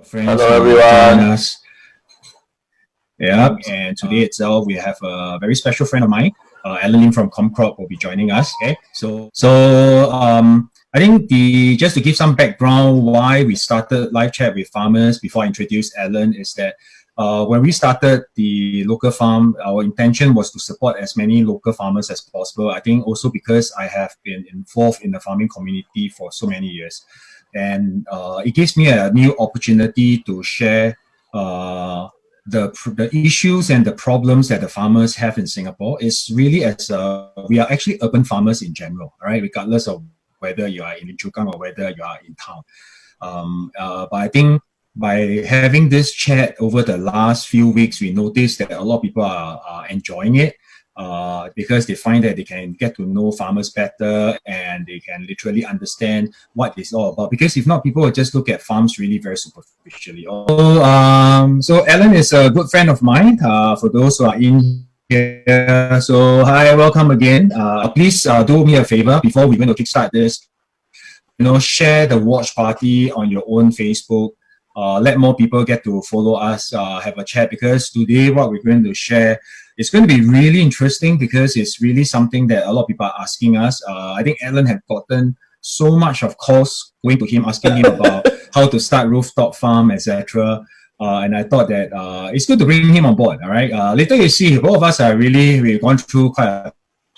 friends Hello, who join everyone. us. Yeah, and today itself we have a very special friend of mine, Allan from ComCorp, will be joining us. Okay, I think just to give some background why we started live chat with farmers before I introduce Allan is that when we started the local farm, our intention was to support as many local farmers as possible. I think also because I have been involved in the farming community for so many years, and it gives me a new opportunity to share the issues and the problems that the farmers have in Singapore. Is really as we are actually urban farmers in general, right? Regardless of whether you are in Chukang or whether you are in town. But I think by having this chat over the last few weeks, we noticed that a lot of people are enjoying it. Because they find that they can get to know farmers better and they can literally understand what it's all about. Because if not, people will just look at farms really very superficially. So Allan is a good friend of mine. For those who are in here, so hi, welcome again. Please do me a favor before we're going to kickstart this. Share the watch party on your own Facebook. Let more people get to follow us, have a chat, because today what we're going to share is going to be really interesting because it's really something that a lot of people are asking us. I think Allan had gotten so much of calls going to him, asking him about how to start rooftop farm, etc. And I thought that it's good to bring him on board, all right? Later you see, both of us are we've gone through quite a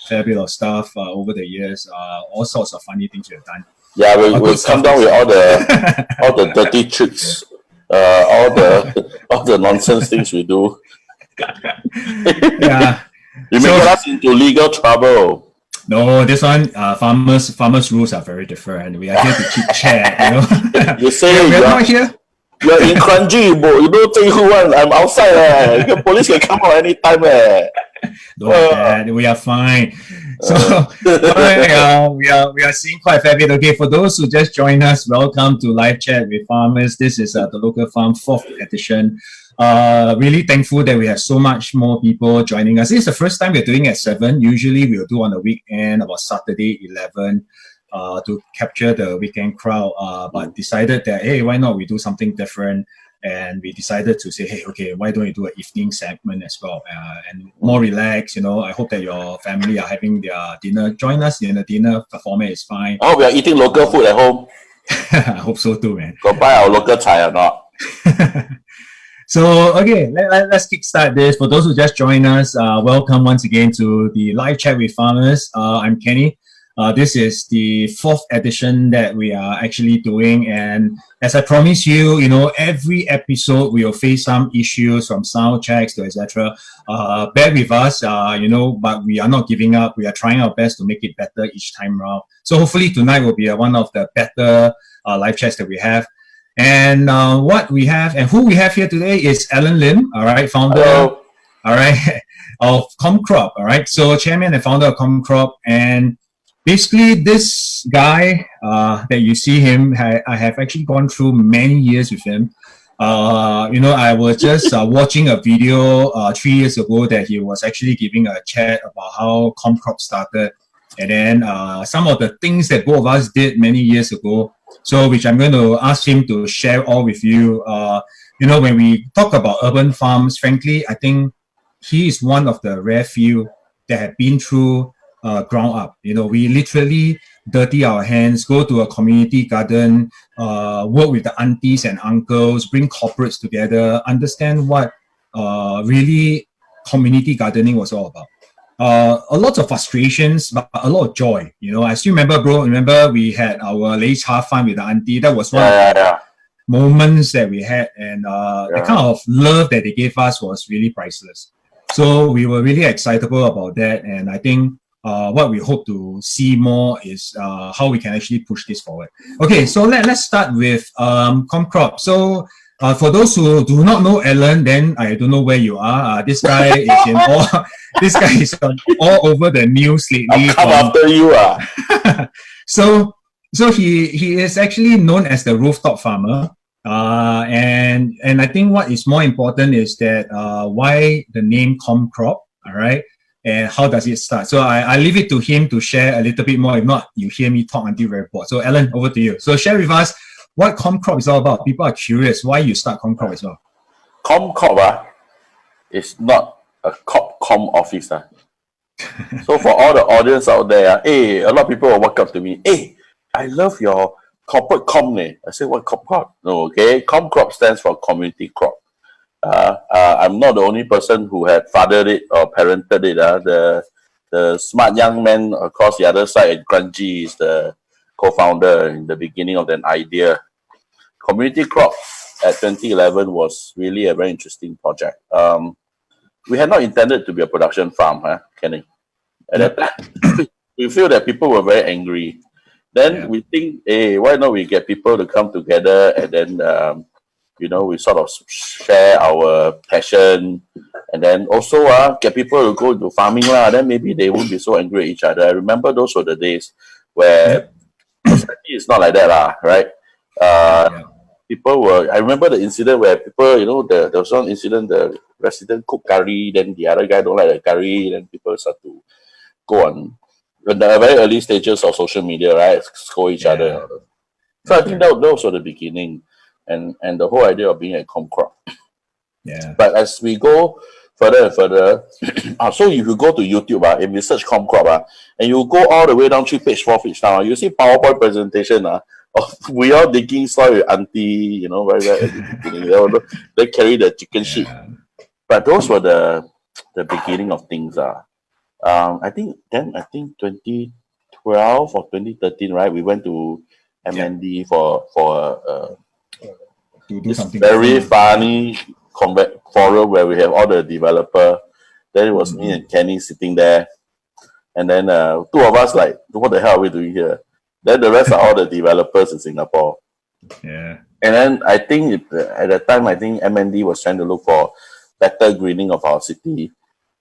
fair bit of stuff over the years, all sorts of funny things we've done. Yeah, we'll come down with all the dirty tricks, all the nonsense things we do. Yeah. You may get us into legal trouble. No, this one, farmers' rules are very different. We are here to keep chat, You say we're not here. You're in Kranji, but you don't say who one. I'm outside. The police can come out anytime. We are fine. So we are seeing quite a fair bit. Okay, for those who just joined us, welcome to Live Chat with Farmers. This is the Local Farm 4th edition. Really thankful that we have so much more people joining us. This is the first time we're doing at 7. Usually we'll do on the weekend, about Saturday 11, to capture the weekend crowd. But decided that, hey, why not we do something different? And we decided to say, hey, okay, why don't we do an evening segment as well? And more relaxed, I hope that your family are having their dinner. Join us in the dinner. The format is fine. Oh, we are eating local food at home. I hope so too, man. Go buy our local chai or not? So, okay, let's kickstart this. For those who just joined us, welcome once again to the Live Chat with Farmers. I'm Kenny. This is the 4th edition that we are actually doing. And as I promised you, every episode we will face some issues from sound checks to etc. Bear with us, but we are not giving up. We are trying our best to make it better each time around. So hopefully tonight will be one of the better live chats that we have. And what we have and who we have here today is Allan Lim, all right, founder, Hello. All right, of ComCorp, all right, so chairman and founder of ComCorp. And basically this guy that you see him, I have actually gone through many years with him. I was just watching a video 3 years ago that he was actually giving a chat about how ComCorp started, and then some of the things that both of us did many years ago. So, which I'm going to ask him to share all with you. When we talk about urban farms, frankly, I think he is one of the rare few that have been through ground up. We literally dirty our hands, go to a community garden, work with the aunties and uncles, bring corporates together, understand what really community gardening was all about. A lot of frustrations, but a lot of joy. I still remember, bro. Remember we had our Livechat fun with the auntie. That was one of the moments that we had, and the kind of love that they gave us was really priceless. So we were really excitable about that, and I think what we hope to see more is how we can actually push this forward. Okay, so let's start with ComCorp. So for those who do not know Allan, then I don't know where you are. This guy is in all. This guy is all over the news lately. I'll come after you. So he is actually known as the rooftop farmer. And I think what is more important is that why the name ComCorp, all right? And how does it start? So I leave it to him to share a little bit more. If not, you hear me talk until very bored. So Allan, over to you. So share with us what ComCorp is all about. People are curious why you start ComCorp as well. ComCorp is not a com office. So for all the audience out there, hey, a lot of people will walk up to me, hey, I love your corporate com. I say, what ComCorp? No, okay. ComCorp stands for Community Crop. I'm not the only person who had fathered it or parented it. The smart young man across the other side at Grungy is the co-founder in the beginning of an idea. Community Crop at 2011 was really a very interesting project. We had not intended to be a production farm, Kenny. At that time, we feel that people were very angry. Then we think, hey, why not we get people to come together and then, we sort of share our passion and then also get people to go into farming. Then maybe they won't be so angry at each other. I remember those were the days where society is not like that, right? People were, I remember the incident where people, there was one incident, the resident cook curry, then the other guy don't like the curry, then people start to go on in the very early stages of social media, right? Scold each other. So I think that was the beginning and the whole idea of being a ComCorp. Yeah. But as we go further and further, so if you go to YouTube and you search ComCorp and you go all the way down 3 page, 4 page down, you see PowerPoint presentation of we all digging soil with auntie, very, very at the beginning. They carry the chicken sheet. But those were the beginning of things. I think 2012 or 2013, right? We went to MND for this very funny forum where we have all the developer. Then it was me and Kenny sitting there, and then 2 of us like, what the hell are we doing here? Then the rest are all the developers in Singapore. Yeah. And then I think at that time, I think MND was trying to look for better greening of our city.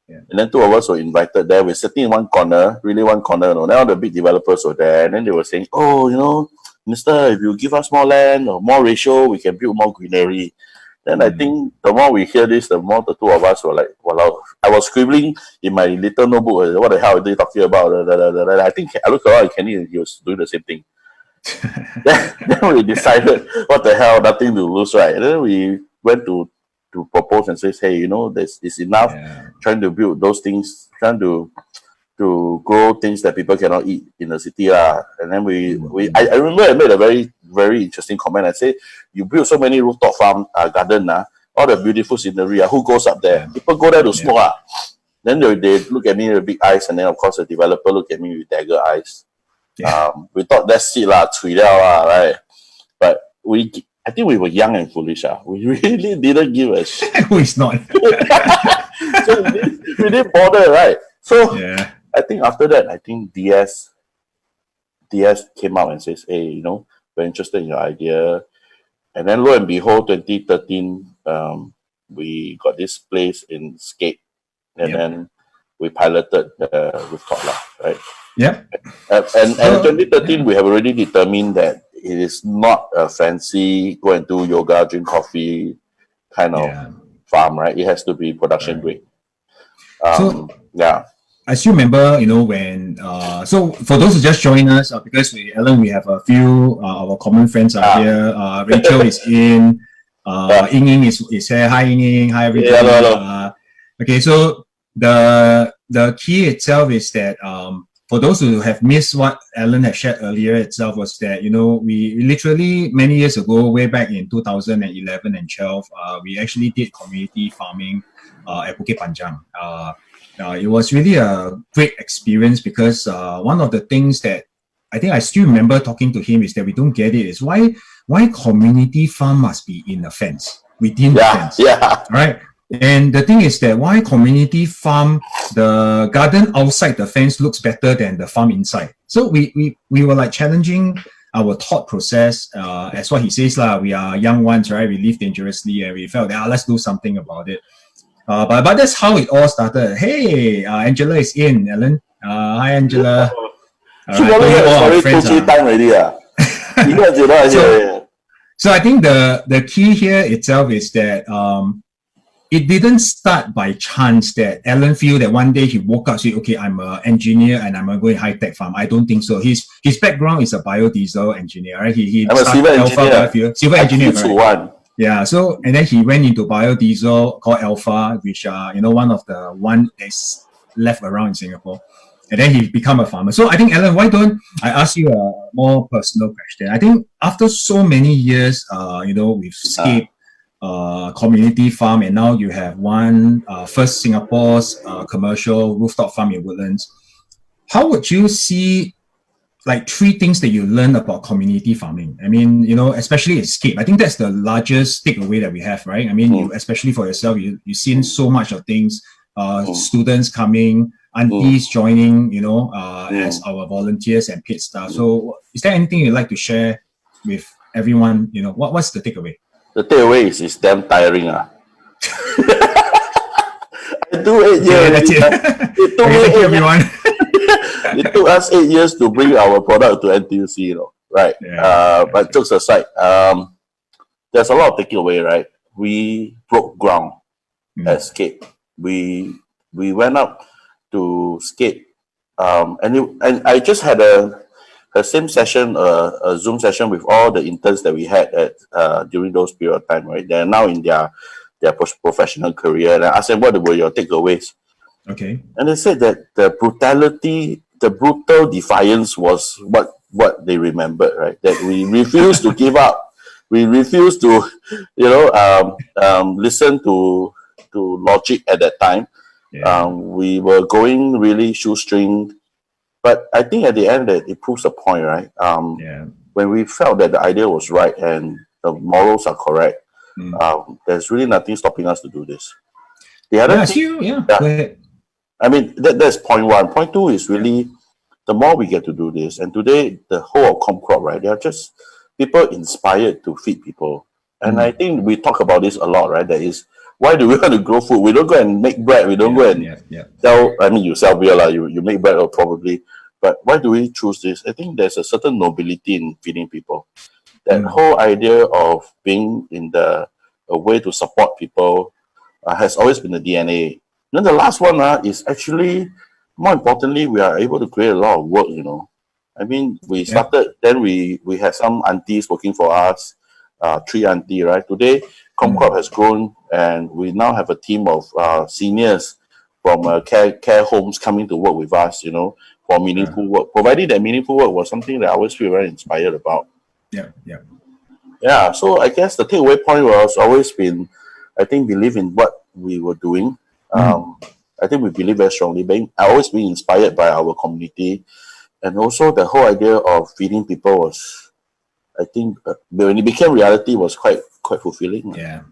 Yeah. And then 2 of us were invited there. We're sitting in one corner, really one corner. Then all the big developers were there. And then they were saying, Mister, if you give us more land or more ratio, we can build more greenery. Then I think the more we hear this, the more the 2 of us were like, well, I was scribbling in my little notebook, what the hell are they talking about? I think I looked around at Kenny and he was doing the same thing. then we decided, what the hell, nothing to lose, right? And then we went to propose and say, hey, it's enough trying to build those things, trying to grow things that people cannot eat in the city. And then I remember I made a very, very interesting comment. I said, you build so many rooftop farm garden, all the beautiful scenery, who goes up there? People go there to smoke. Then they look at me with big eyes, and then of course the developer look at me with dagger eyes. We thought that's it, right? But I think we were young and foolish. We really didn't give a shit. Who is not? So we didn't bother, right? So I think after that, I think DS came out and says, hey, we're interested in your idea. And then lo and behold, 2013, we got this place in Skate. And then we piloted rooftop, right? Yeah. And 2013, we have already determined that it is not a fancy go and do yoga, drink coffee kind of farm, right? It has to be production grade. I still remember, when so for those who just joined us, because Allan, we have a few our common friends out here. Rachel is in. Ying Ying is here. Hi Ying Ying. Hi everybody. Hello. Okay, so the key itself is that for those who have missed what Allan had shared earlier itself was that, we literally many years ago, way back in 2011 and 12, we actually did community farming at Bukit Panjang. It was really a great experience because one of the things that I think I still remember talking to him is that we don't get it is why community farm must be in a fence, within the fence. Right? And the thing is that why community farm, the garden outside the fence looks better than the farm inside. So we were like challenging our thought process. As what he says, we are young ones, right? We live dangerously and we felt that let's do something about it. But that's how it all started. Hey, Angela is in, Allan. Hi, Angela. She probably had sorry 2-3 times already. So I think the key here itself is that it didn't start by chance that Allan feel that one day he woke up and said, okay, I'm an engineer and I'm going to go in high-tech farm. I don't think so. His background is a biodiesel engineer, right? He I'm a civil engineer. Civil engineer, right? One. Yeah, so, and then he went into biodiesel called Alpha, which, one of the one that's left around in Singapore. And then he become a farmer. So I think, Allan, why don't I ask you a more personal question? I think after so many years, with Scape, community farm, and now you have one first Singapore's commercial rooftop farm in Woodlands. How would you see like 3 things that you learn about community farming? I mean, especially at Scape, I think that's the largest takeaway that we have, right? I mean, you, especially for yourself, you've seen so much of things, students coming, aunties joining, as our volunteers and paid staff. So is there anything you'd like to share with everyone? What's the takeaway? The takeaway is damn tiring. I do 8 years. Yeah, that's it. It took Thank you, everyone. It took us 8 years to bring our product to NTUC, right? Yeah, but jokes aside, there's a lot of takeaway, right? We broke ground at Scape. We went up to Scape, and I just had a same session, a Zoom session with all the interns that we had at during those period of time, right? They're now in their professional career, and I asked them what were your takeaways. Okay. And they said that the brutal defiance was what they remembered, right? That we refused to give up. We refused to, listen to logic at that time. Yeah. We were going really shoestring. But I think at the end that it proves a point, right? When we felt that the idea was right and the morals are correct, there's really nothing stopping us to do this. The other thing, go ahead. I mean, that's point 1. Point 2 is really the more we get to do this. And today, the whole of ComCorp, right? They are just people inspired to feed people. And I think we talk about this a lot, right? That is, why do we want to grow food? We don't go and make bread. We don't go and sell. I mean, you sell beer, you make bread probably. But why do we choose this? I think there's a certain nobility in feeding people. That whole idea of being in a way to support people has always been the DNA. Then the last one is actually, more importantly, we are able to create a lot of work, I mean, we started, then we had some aunties working for us, 3 aunties, right? Today, ComCorp has grown, and we now have a team of seniors from care homes coming to work with us, for meaningful work. Provided that meaningful work was something that I always feel very inspired about. Yeah, so I guess the takeaway point was always been, I think, believe in what we were doing. I think we believe very strongly. I always been inspired by our community, and also the whole idea of feeding people was, I think, when it became reality, was quite fulfilling. Yeah,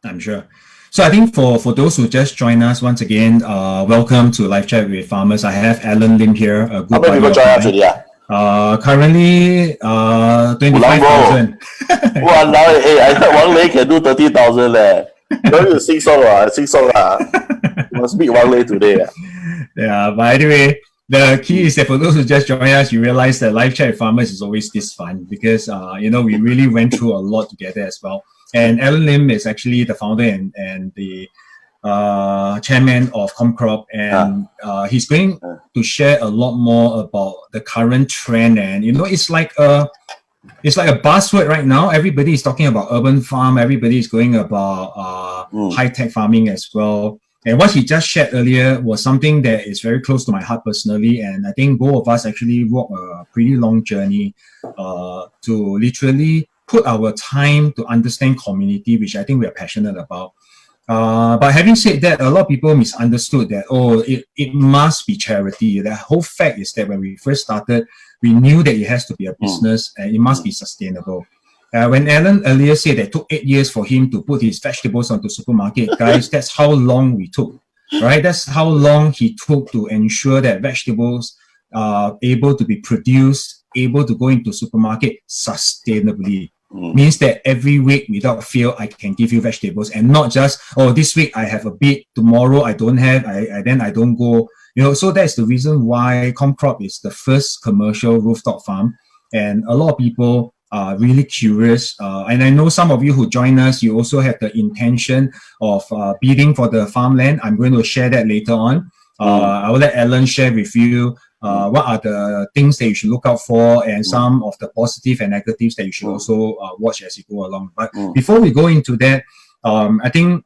I'm sure. So I think for those who just joined us once again, welcome to Live Chat with Farmers. I have Allan Lim here. How many people join us already? Currently 25,000. Wow, hey, I thought Wang Lei can do 30,000 leh. Don't you sing song You must meet Wang Lei today. Yeah, but anyway, the key is that for those who just joined us, you realize that Live Chat with Farmers is always this fun because we really went through a lot together as well. And Allan Lim is actually the founder and the chairman of ComCorp, and he's going to share a lot more about the current trend. And it's like a buzzword right now. Everybody is talking about urban farm. Everybody is going about high-tech farming as well. And what he just shared earlier was something that is very close to my heart personally. And I think both of us actually walked a pretty long journey to literally put our time to understand community, which I think we are passionate about. But having said that, a lot of people misunderstood that, it must be charity. The whole fact is that when we first started, we knew that it has to be a business and it must be sustainable. When Allan earlier said that it took 8 years for him to put his vegetables onto supermarket, guys, that's how long we took, right? That's how long he took to ensure that vegetables are able to be produced, able to go into supermarket sustainably. Means that every week without fail, I can give you vegetables, and not just, this week I have a bit, tomorrow I don't have, then I don't go. So that's the reason why ComCorp is the first commercial rooftop farm, and a lot of people really curious. And I know some of you who join us, you also have the intention of bidding for the farmland. I'm going to share that later on. I will let Allan share with you what are the things that you should look out for and some of the positive and negatives that you should also watch as you go along. But before we go into that, I think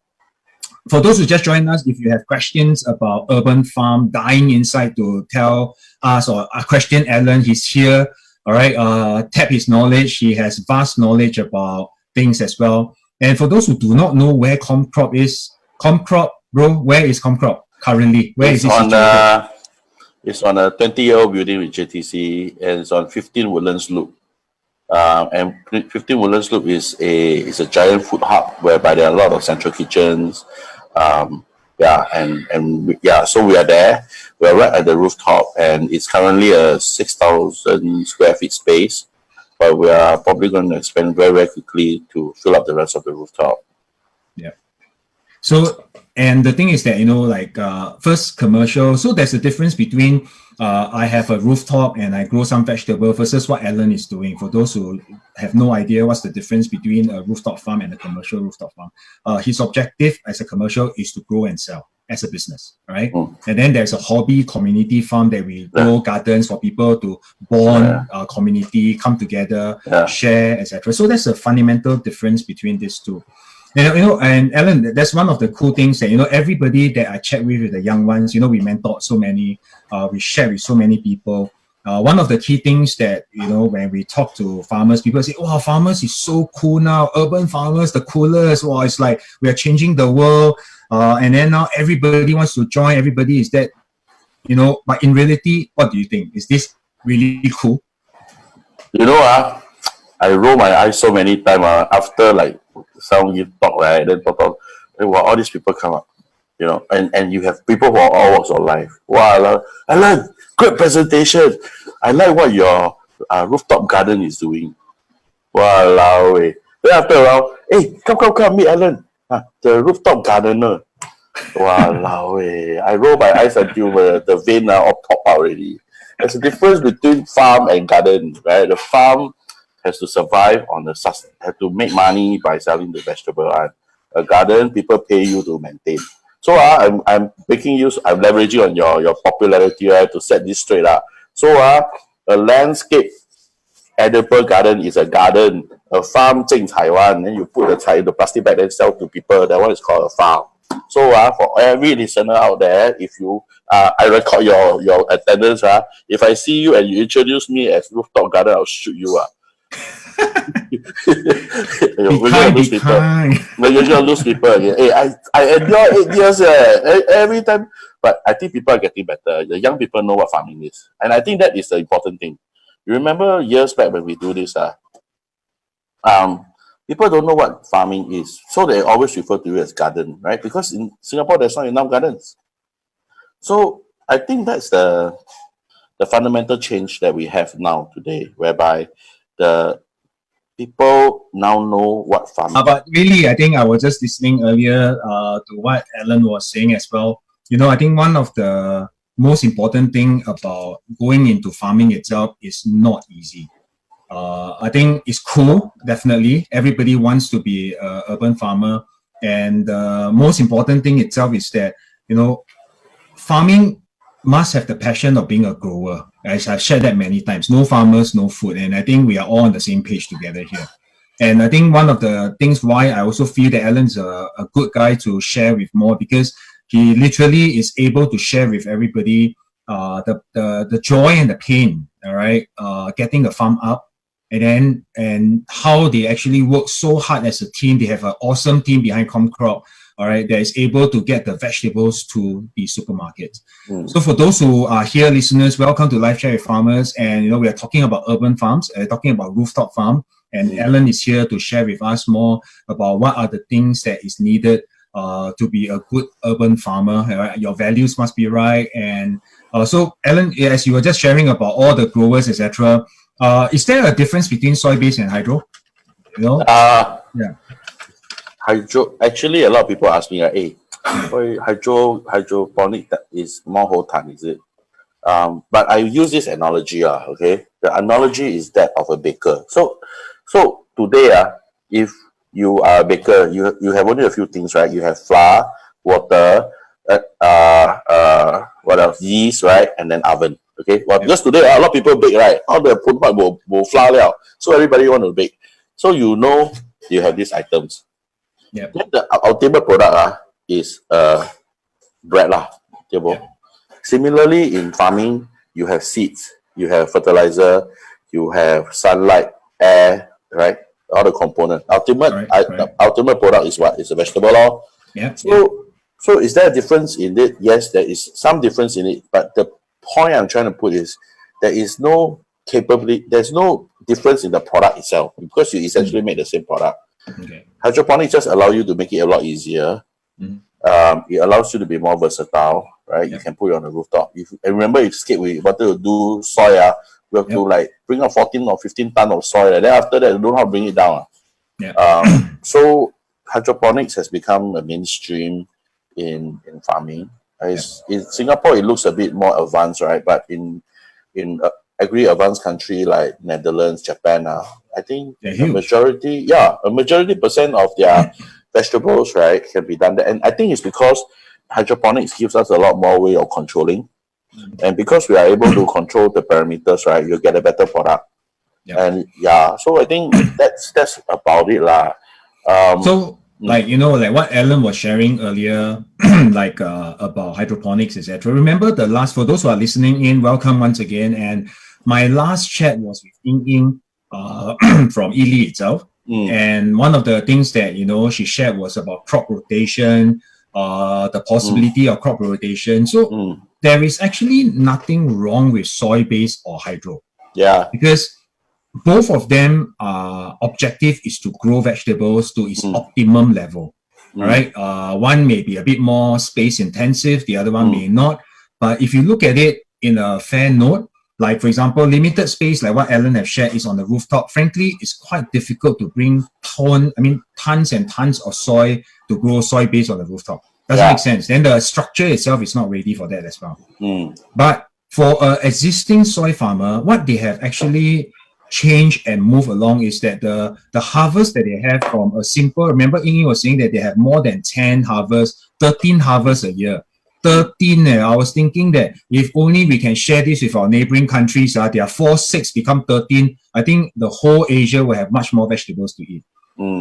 for those who just joined us, if you have questions about urban farm, dying inside to tell us or question Allan, he's here. All right, tap his knowledge. He has vast knowledge about things as well. And for those who do not know where ComCorp is, ComCorp, bro, where is ComCorp currently? Where is it situated? It's on a 20-year-old building with JTC, and it's on 15 Woodlands Loop. And 15 Woodlands Loop is a giant food hub whereby there are a lot of central kitchens. So we are there. We're right at the rooftop, and it's currently a 6,000 square feet space, but we are probably going to expand very, very quickly to fill up the rest of the rooftop. Yeah. So, and the thing is that, first commercial, so there's a difference between I have a rooftop and I grow some vegetable versus what Allan is doing. For those who have no idea what's the difference between a rooftop farm and a commercial rooftop farm, his objective as a commercial is to grow and sell as a business, right? And then there's a hobby community farm that we grow gardens for people to bond, community, come together, share, etc. So that's a fundamental difference between these two. And Allan, that's one of the cool things that, everybody that I chat with the young ones, we mentor so many, we share with so many people. One of the key things that, when we talk to farmers, people say, oh, farmers is so cool now. Urban farmers, the coolest. Well, it's like we are changing the world. And then now everybody wants to join. Everybody is that, but in reality, what do you think? Is this really cool? I roll my eyes so many times after like some you talk, right? Then talk, all these people come up, and you have people who are all walks of life. Wow, Allan, great presentation. I like what your rooftop garden is doing. Wow, then after a while, hey, come, meet Allan, the rooftop gardener. Wow, I roll my eyes until the vein all pop out already. There's a difference between farm and garden, right? The farm has to survive have to make money by selling the vegetable. A garden, people pay you to maintain. So I'm leveraging on your popularity to set this straight. So a landscape edible garden is a garden. A farm in Taiwan, then you put the plastic bag and sell to people. That one is called a farm. So for every listener out there, if you I record your attendance. If I see you and you introduce me as rooftop garden, I'll shoot you. We're gonna lose people again. Hey, I endure 8 years every time, but I think people are getting better. The young people know what farming is, and I think that is the important thing. You remember years back when we do this, people don't know what farming is, so they always refer to it as garden, right? Because in Singapore there's not enough gardens. So I think that's the fundamental change that we have now today, whereby the people now know what farming is. But really, I think I was just listening earlier to what Allan was saying as well. I think one of the most important thing about going into farming itself is not easy. I think it's cool, definitely. Everybody wants to be an urban farmer. And the most important thing itself is that, farming must have the passion of being a grower. As I've shared that many times, no farmers, no food. And I think we are all on the same page together here. And I think one of the things why I also feel that Allan's a good guy to share with more, because he literally is able to share with everybody the joy and the pain, all right, getting the farm up, and how they actually work so hard as a team. They have an awesome team behind ComCorp, all right, that is able to get the vegetables to the supermarket. So for those who are here, listeners, welcome to Livechat with Farmers. And, we are talking about urban farms, talking about rooftop farm. And Allan is here to share with us more about what are the things that is needed to be a good urban farmer. Right? Your values must be right. And so, Allan, as you were just sharing about all the growers, etc., is there a difference between soil-based and hydro? Yeah. Hydro. Actually, a lot of people ask me, "Hey, hydroponic is more whole time, is it?" But I use this analogy. Okay, the analogy is that of a baker. So, So today, if you are a baker, you have only a few things, right? You have flour, water, what else? Yeast, right? And then oven. Okay. Well, because today a lot of people bake, right? All the put will flour out. So everybody want to bake. So you know you have these items. Yep. Then the ultimate product is bread lah. Yep. Similarly, in farming, you have seeds, you have fertilizer, you have sunlight, air, right? All the components. Ultimate product is what? It's a vegetable law. Yeah. So is there a difference in it? Yes, there is some difference in it. But the point I'm trying to put is there is no capability. There's no difference in the product itself because you essentially make the same product. Okay. Hydroponics just allow you to make it a lot easier. It allows you to be more versatile, right? You can put it on the rooftop. And remember, if we wanted to do soil, we have to like bring up 14 or 15 tons of soil. And then after that, we don't know how to bring it down. So hydroponics has become a mainstream in farming. In Singapore, it looks a bit more advanced, right? But in agri-advanced country like Netherlands, Japan, I think a majority percent of their vegetables, right, can be done there. And I think it's because hydroponics gives us a lot more way of controlling. And because we are able to control the parameters, right, you get a better product. And so I think that's about it lah. Like what Allan was sharing earlier, like about hydroponics, etc. Remember for those who are listening in, welcome once again. And my last chat was with Ying from Ely itself. And one of the things that she shared was about crop rotation, the possibility of crop rotation. So there is actually nothing wrong with soil-based or hydro. Yeah. Because both of them objective is to grow vegetables to its optimum level. All right. One may be a bit more space intensive, the other one may not. But if you look at it in a fair note, like for example, limited space, like what Allan have shared, is on the rooftop. Frankly, it's quite difficult to bring tons and tons of soil to grow soil-based on the rooftop. Doesn't make sense. Then the structure itself is not ready for that as well. But for an existing soil farmer, what they have actually change and move along is that the harvest that they have from a simple, remember Ying was saying that they have more than 10 harvests, 13 harvests a year. 13. I was thinking that if only we can share this with our neighboring countries, there are 4, 6 become 13. I think the whole Asia will have much more vegetables to eat.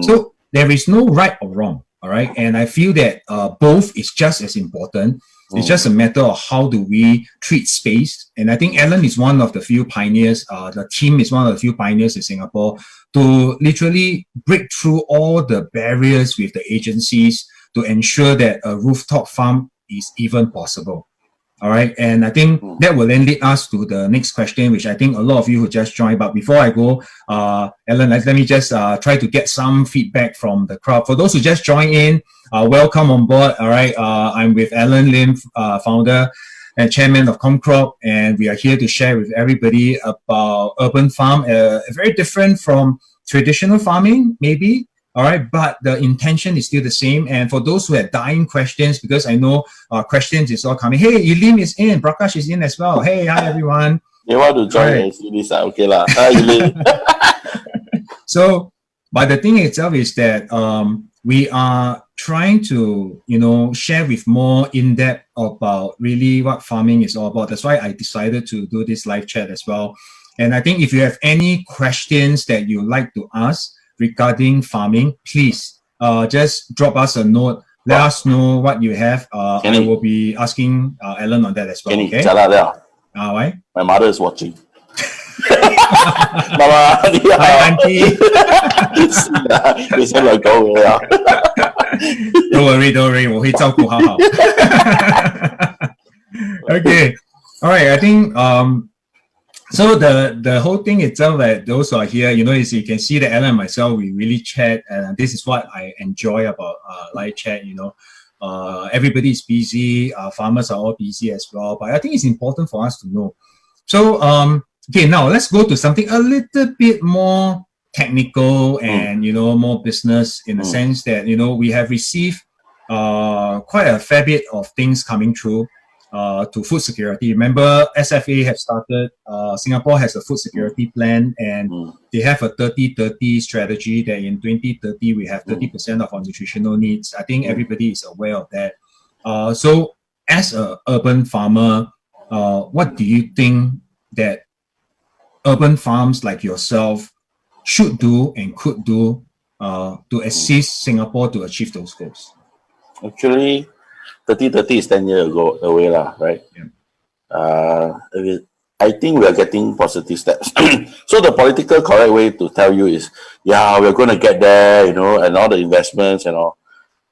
So there is no right or wrong. All right. And I feel that both is just as important. It's just a matter of how do we treat space. And I think Allan is one of the few pioneers, the team is one of the few pioneers in Singapore to literally break through all the barriers with the agencies to ensure that a rooftop farm is even possible. All right. And I think that will then lead us to the next question, which I think a lot of you who just joined. But before I go, Allan, let me just try to get some feedback from the crowd. For those who just joined in, welcome on board. All right. I'm with Allan Lim, founder and chairman of ComCorp, and we are here to share with everybody about urban farm, very different from traditional farming, maybe. All right, but the intention is still the same. And for those who have dying questions, because I know questions is all coming. Hey, Elim is in, Prakash is in as well. Hey, hi everyone. They want to join and see this. Okay lah. Hi, Elim. So, but the thing itself is that we are trying to, share with more in-depth about really what farming is all about. That's why I decided to do this live chat as well. And I think if you have any questions that you'd like to ask regarding farming, please just drop us a note. Let us know what you have. I will be asking Allan on that as well. Okay? Why? My mother is watching. Mama, hi, auntie. Don't worry, 我会照顾好好。Okay, all right. I think so the whole thing itself, that those who are here, as you can see that Allan and myself, we really chat, and this is what I enjoy about live chat. Everybody is busy, farmers are all busy as well, but I think it's important for us to know. So okay, now let's go to something a little bit more technical and more business, in the sense that we have received quite a fair bit of things coming through. to food security. Remember, SFA has started, Singapore has a food security plan, and they have a 30-30 strategy that in 2030 we have 30% of our nutritional needs. I think everybody is aware of that. So as an urban farmer, what do you think that urban farms like yourself should do and could do to assist Singapore to achieve those goals? Actually, 30-30 is 10 years ago away, right? I think we are getting positive steps. So the political correct way to tell you is, yeah, we're going to get there, you know, and all the investments and all.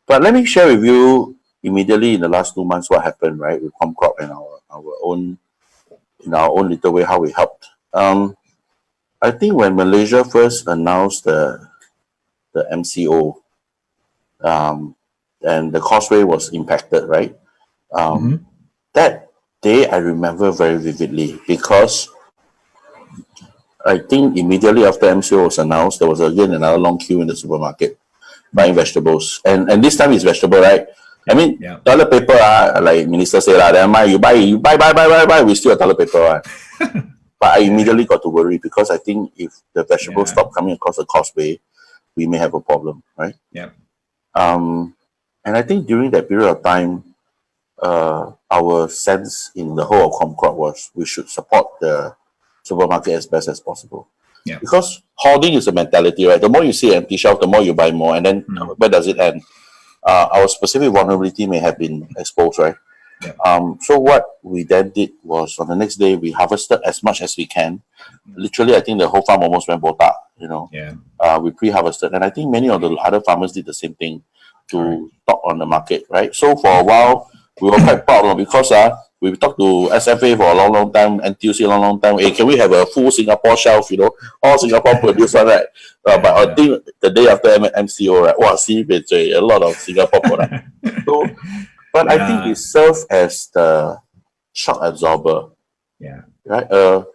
But let me share with you immediately in the last 2 months what happened, right, with ComCorp and in our own little way, how we helped. I think when Malaysia first announced the MCO, and the causeway was impacted, right? That day I remember very vividly because I think immediately after MCO was announced, there was again another long queue in the supermarket buying vegetables. And this time it's vegetable, right? I mean, toilet paper, like Minister said, you buy, we still have toilet paper. Right? But I immediately got to worry because I think if the vegetables stop coming across the causeway, we may have a problem, right? And I think during that period of time, our sense in the whole of ComCorp was we should support the supermarket as best as possible. Because hoarding is a mentality, right? The more you see empty shelf, the more you buy more, and then where does it end? Our specific vulnerability may have been exposed, right? So what we then did was on the next day we harvested as much as we can. Literally, I think the whole farm almost went botak, you know. We pre-harvested, and I think many of the other farmers did the same thing to stock on the market, right? So for a while we were quite proud because we talked to SFA for a long time, NTUC a long time. Hey, can we have a full Singapore shelf, you know, all Singapore produced one, right? But I think the day after MCO, right, wow, see, a lot of Singapore product. So, but I think it serves as the shock absorber, right?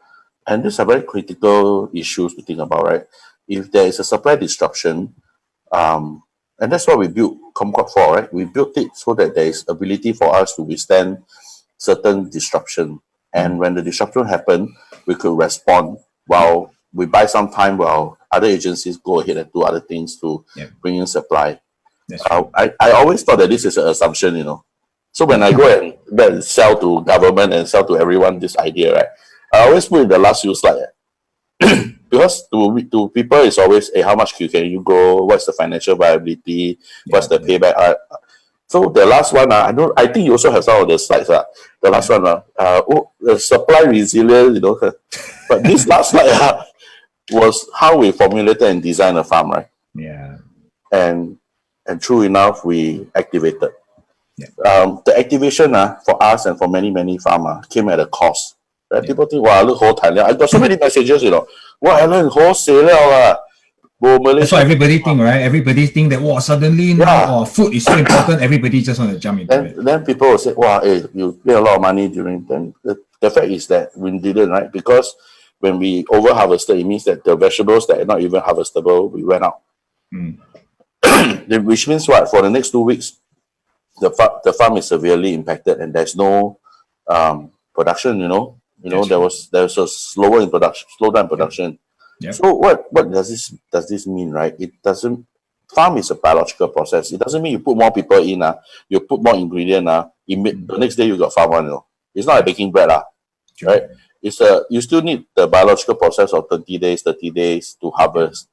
And these are very critical issues to think about, right? If there is a supply disruption, and that's what we built ComCorp for, right? We built it so that there is ability for us to withstand certain disruption. And when the disruption happened, we could respond while we buy some time while other agencies go ahead and do other things to bring in supply. I always thought that this is an assumption, you know. So when I go and sell to government and sell to everyone this idea, right? I always put in the last few slides. Because to people, it's always, hey, how much can you grow? What's the financial viability? What's the payback? So the last one, I think you also have some of the slides. The last one, the supply resilience, you know. But this last slide was how we formulated and designed a farm, right? And true enough, we activated. The activation for us and for many farmers came at a cost. Right? People think, wow, look, I got so many messages, you know. Wow, Allan, wholesale. That's what everybody think, right? Everybody think that, wow, suddenly now food is so important, everybody just want to jump into it. Then people will say, wow, hey, you pay a lot of money during then. The fact is that we didn't, right? Because when we over harvested, it means that the vegetables that are not even harvestable, we went out. Which means what? For the next 2 weeks, the farm is severely impacted and there's no production, you know. There was a slowdown in production. So what does this mean, right? It doesn't. Farm is a biological process. It doesn't mean you put more people in, you put more ingredient, the next day you got farm one, you know. It's not like baking bread, right? It's you still need the biological process of 30 days to harvest.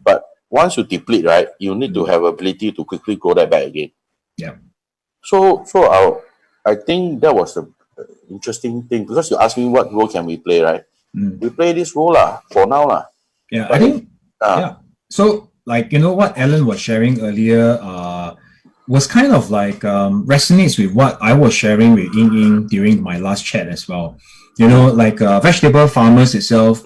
But once you deplete, right, you need to have ability to quickly grow that back again. So I think that was the interesting thing, because you asked me what role can we play, right? We play this role for now. I think so, like, you know, what Allan was sharing earlier was kind of like resonates with what I was sharing with Ying during my last chat as well. You know, like vegetable farmers itself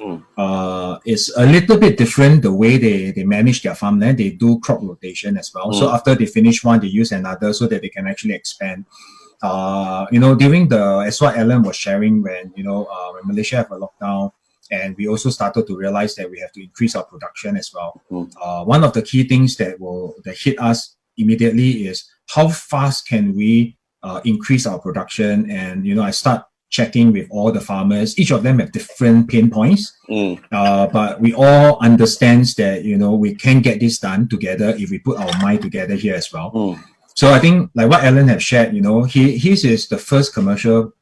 is a little bit different the way they manage their farmland. They do crop rotation as well. So after they finish one, they use another so that they can actually expand. You know, during as what Allan was sharing, when when Malaysia have a lockdown, and we also started to realize that we have to increase our production as well. One of the key things that hit us immediately is how fast can we increase our production. And, you know, I start checking with all the farmers. Each of them have different pain points, but we all understand that, you know, we can get this done together if we put our mind together here as well. So I think like what Allan have shared, you know, his is the first commercial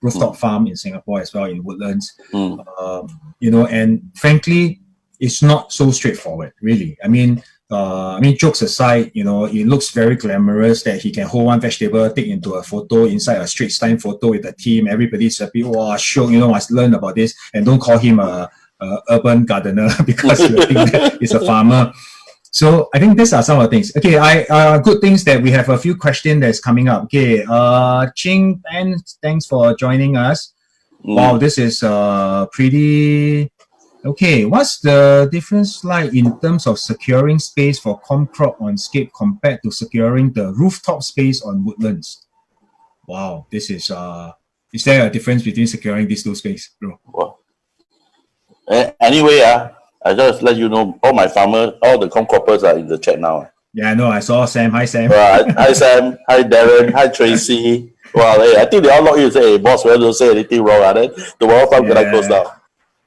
rooftop farm in Singapore as well, in Woodlands. You know, and frankly, it's not so straightforward, really. I mean, jokes aside, you know, it looks very glamorous that he can hold one vegetable, take into a photo inside a Straits Time photo with the team. Everybody's happy. Wow, sure, you know, must learn about this, and don't call him a urban gardener because you think that he's a farmer. So I think these are some of the things. Okay, good things that we have a few questions that's coming up. Okay, Ching, thanks for joining us. Wow, this is pretty. Okay, what's the difference like in terms of securing space for ComCorp on Scape compared to securing the rooftop space on Woodlands? Wow, this is there a difference between securing these two spaces, bro? Well, anyway, I just let you know, all my farmers, all the ComCorpers are in the chat now. Yeah, I know. I saw Sam. Hi, Sam. Hi, Sam. Hi, Darren. Hi, Tracy. Well, hey, I think they all log in and say, hey, boss, we don't say anything wrong. Then tomorrow farm can I close down?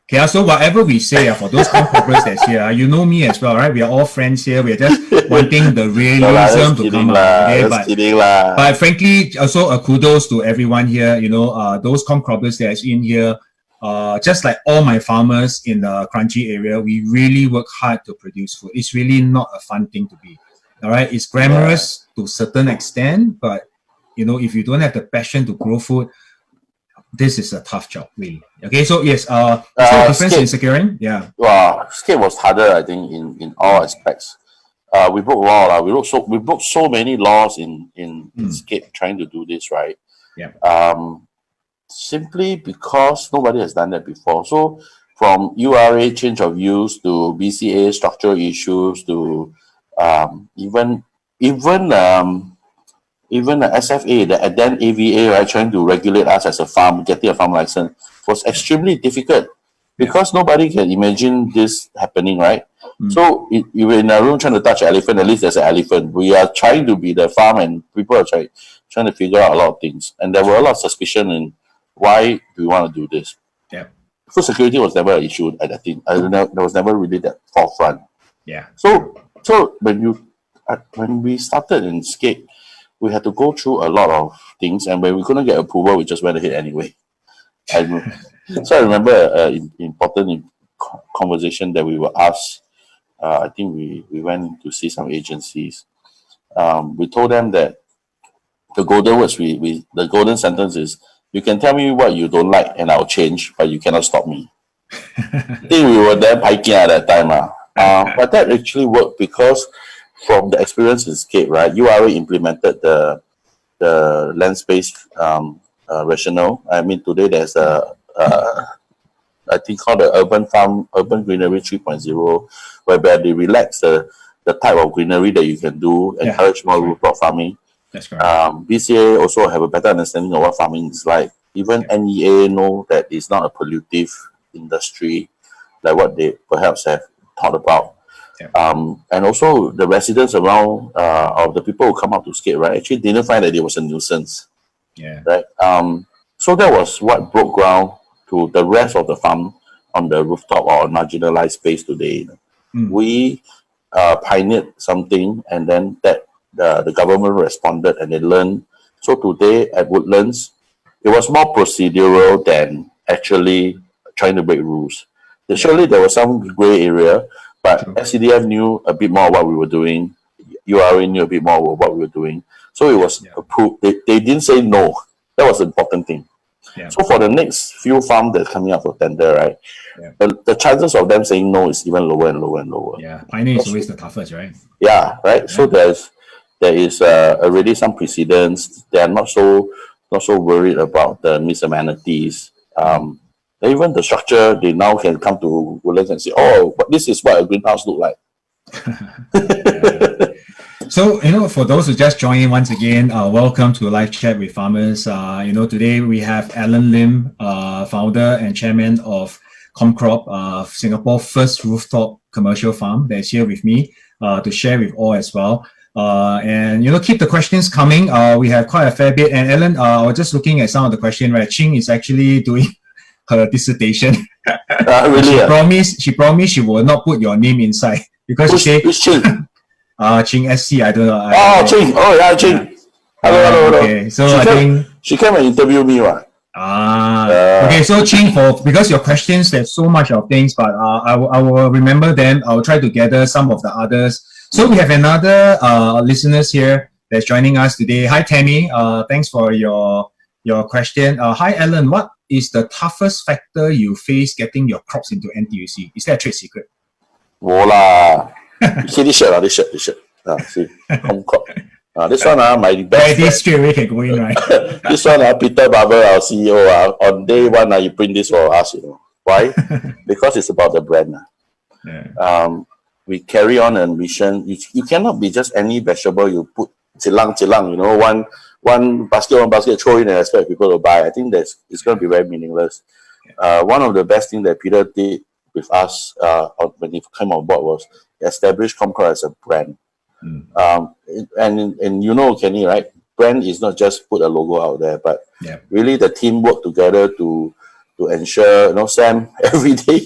Okay, so whatever we say for those ComCorpers that's here, you know me as well, right? We are all friends here. We're just wanting the realism to come out. Okay? But frankly, also a kudos to everyone here. You know, those ComCorpers that's in here, just like all my farmers in the Kranji area, we really work hard to produce food. It's really not a fun thing to be. All right, it's glamorous to a certain extent, but you know, if you don't have the passion to grow food, this is a tough job, really. Okay, so yes, is there a difference in securing? Yeah. Well, Scape was harder, I think, in all aspects. We broke law. We broke so many laws in Scape trying to do this, right? Yeah. Simply because nobody has done that before. So from URA change of use to BCA structural issues to even the SFA, the then AVA, right, trying to regulate us as a farm, getting a farm license was extremely difficult because nobody can imagine this happening, right? So you were in a room trying to touch an elephant, at least there's an elephant. We are trying to be the farm and people are trying to figure out a lot of things. And there were a lot of suspicion in why do we want to do this. Yeah. Food security was never an issue at that thing. There was never really that forefront. Yeah. So when we started in Scape, we had to go through a lot of things, and when we couldn't get approval, we just went ahead anyway. So I remember an important conversation that we were asked. I think we went to see some agencies. We told them that the golden words, the golden sentence is, you can tell me what you don't like and I'll change, but you cannot stop me. I think we were there piking at that time. But that actually worked because from the experience in Scape, right, URA implemented the land space rationale. I mean, today there's I think called the Urban Greenery 3.0, whereby they relax the type of greenery that you can do, encourage more rooftop farming. That's correct. BCA also have a better understanding of what farming is like. Even NEA know that it's not a pollutive industry like what they perhaps have thought about. And also the residents around of the people who come up to Scape, right, actually didn't find that it was a nuisance. Yeah. Right. So that was what broke ground to the rest of the farm on the rooftop or marginalized space today. We pioneered something, and then that the government responded and they learned. So today at Woodlands, it was more procedural than actually trying to break rules. Surely there was some gray area, but SCDF knew a bit more what we were doing. URA knew a bit more what we were doing. So it was approved. They didn't say no. That was the important thing. Yeah. So for the next few farms that's coming up for tender, right, the chances of them saying no is even lower and lower and lower. Yeah, pioneer is always the toughest, right? Yeah, right. Yeah. So there is already some precedents. They are not so worried about the misamenities. Even the structure, they now can come to Woodlands and say, oh, but this is what a greenhouse look like. So, you know, for those who just joined in once again, welcome to Live Chat with Farmers. You know, today we have Allan Lim, founder and chairman of ComCorp, Singapore's first rooftop commercial farm, that's here with me to share with all as well. And keep the questions coming. We have quite a fair bit. And Allan, I was just looking at some of the questions. Right, Ching is actually doing her dissertation. Really? She promised she will not put your name inside because she said Ching? Ching SC. I don't know. Ching. Oh yeah, Ching. Hello. Okay, so I think she came and interview me, right? Okay, so Ching, because your questions, there's so much of things, but I will remember them. I will try to gather some of the others. So we have another listeners here that's joining us today. Hi, Tammy. Thanks for your question. Hi, Allan. What is the toughest factor you face getting your crops into NTUC? Is that a trade secret? Voila. You see this shirt? See, ComCorp. This one, my best. This straight away can go in, right? This one, Peter Barber, our CEO, on day one, you print this for us. Why? Because it's about the brand. Yeah. We carry on a mission. You cannot be just any vegetable you put chilang, one basket, throw in and expect people to buy. I think it's going to be very meaningless. One of the best things that Peter did with us when he came on board was establish ComCorp as a brand. And Kenny, right? Brand is not just put a logo out there, but really the team work together to ensure, Sam, every day